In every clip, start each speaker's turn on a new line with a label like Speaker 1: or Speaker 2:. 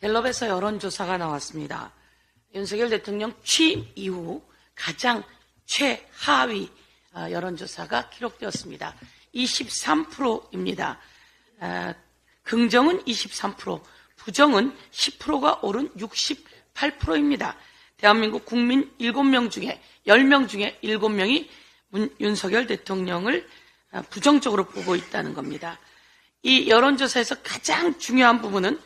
Speaker 1: 갤럽에서 여론조사가 나왔습니다. 윤석열 대통령 취임 이후 가장 최하위 여론조사가 기록되었습니다. 23%입니다. 긍정은 23%, 부정은 10%가 오른 68%입니다. 대한민국 국민 7명 중에 10명 중에 7명이 윤석열 대통령을 부정적으로 보고 있다는 겁니다. 이 여론조사에서 가장 중요한 부분은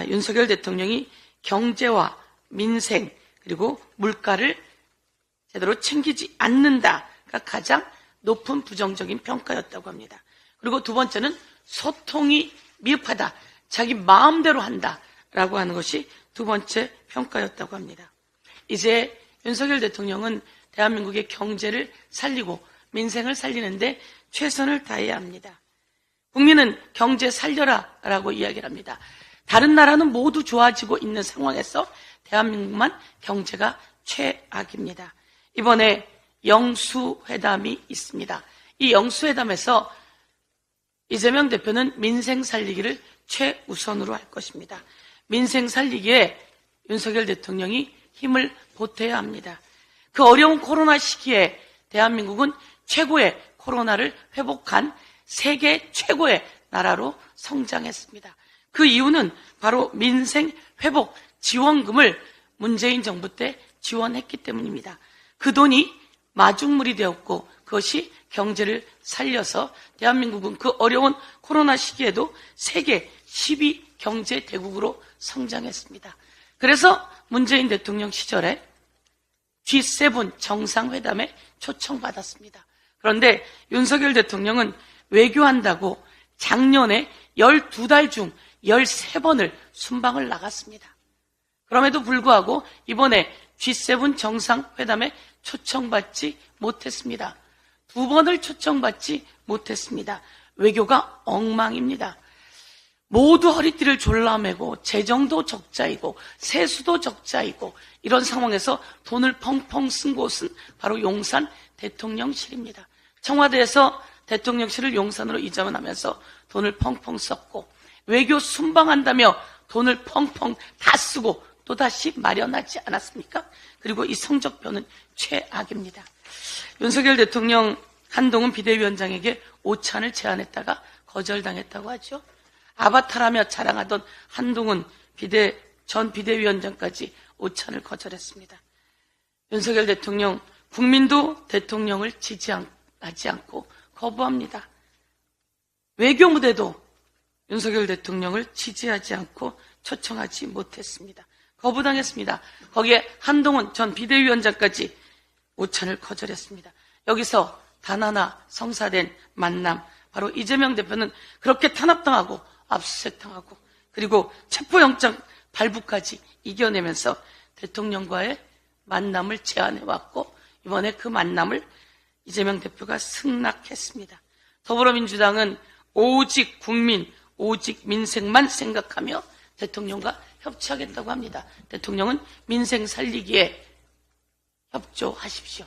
Speaker 1: 윤석열 대통령이 경제와 민생 그리고 물가를 제대로 챙기지 않는다가 가장 높은 부정적인 평가였다고 합니다. 그리고 두 번째는 소통이 미흡하다, 자기 마음대로 한다라고 하는 것이 두 번째 평가였다고 합니다. 이제 윤석열 대통령은 대한민국의 경제를 살리고 민생을 살리는데 최선을 다해야 합니다. 국민은 경제 살려라라고 이야기를 합니다. 다른 나라는 모두 좋아지고 있는 상황에서 대한민국만 경제가 최악입니다. 이번에 영수회담이 있습니다. 이 영수회담에서 이재명 대표는 민생 살리기를 최우선으로 할 것입니다. 민생 살리기에 윤석열 대통령이 힘을 보태야 합니다. 그 어려운 코로나 시기에 대한민국은 최고의 코로나를 회복한 세계 최고의 나라로 성장했습니다. 그 이유는 바로 민생 회복 지원금을 문재인 정부 때 지원했기 때문입니다. 그 돈이 마중물이 되었고 그것이 경제를 살려서 대한민국은 그 어려운 코로나 시기에도 세계 10위 경제 대국으로 성장했습니다. 그래서 문재인 대통령 시절에 G7 정상회담에 초청받았습니다. 그런데 윤석열 대통령은 외교한다고 작년에 12달 중 13번을 순방을 나갔습니다. 그럼에도 불구하고 이번에 G7 정상회담에 초청받지 못했습니다. 2번을 초청받지 못했습니다. 외교가 엉망입니다. 모두 허리띠를 졸라매고 재정도 적자이고 세수도 적자이고 이런 상황에서 돈을 펑펑 쓴 곳은 바로 용산 대통령실입니다. 청와대에서 대통령실을 용산으로 이전하면서 돈을 펑펑 썼고 외교 순방한다며 돈을 펑펑 다 쓰고 또다시 마련하지 않았습니까? 그리고 이 성적표는 최악입니다. 윤석열 대통령 한동훈 비대위원장에게 오찬을 제안했다가 거절당했다고 하죠. 아바타라며 자랑하던 한동훈 전 비대위원장까지 오찬을 거절했습니다. 윤석열 대통령, 국민도 대통령을 지지하지 않고 거부합니다. 외교 무대도 윤석열 대통령을 지지하지 않고 초청하지 못했습니다. 거부당했습니다. 거기에 한동훈 전 비대위원장까지 오찬을 거절했습니다. 여기서 단 하나 성사된 만남, 바로 이재명 대표는 그렇게 탄압당하고 압수수색당하고 그리고 체포영장 발부까지 이겨내면서 대통령과의 만남을 제안해왔고 이번에 그 만남을 이재명 대표가 승낙했습니다. 더불어민주당은 오직 국민, 오직 민생만 생각하며 대통령과 협치하겠다고 합니다. 대통령은 민생 살리기에 협조하십시오.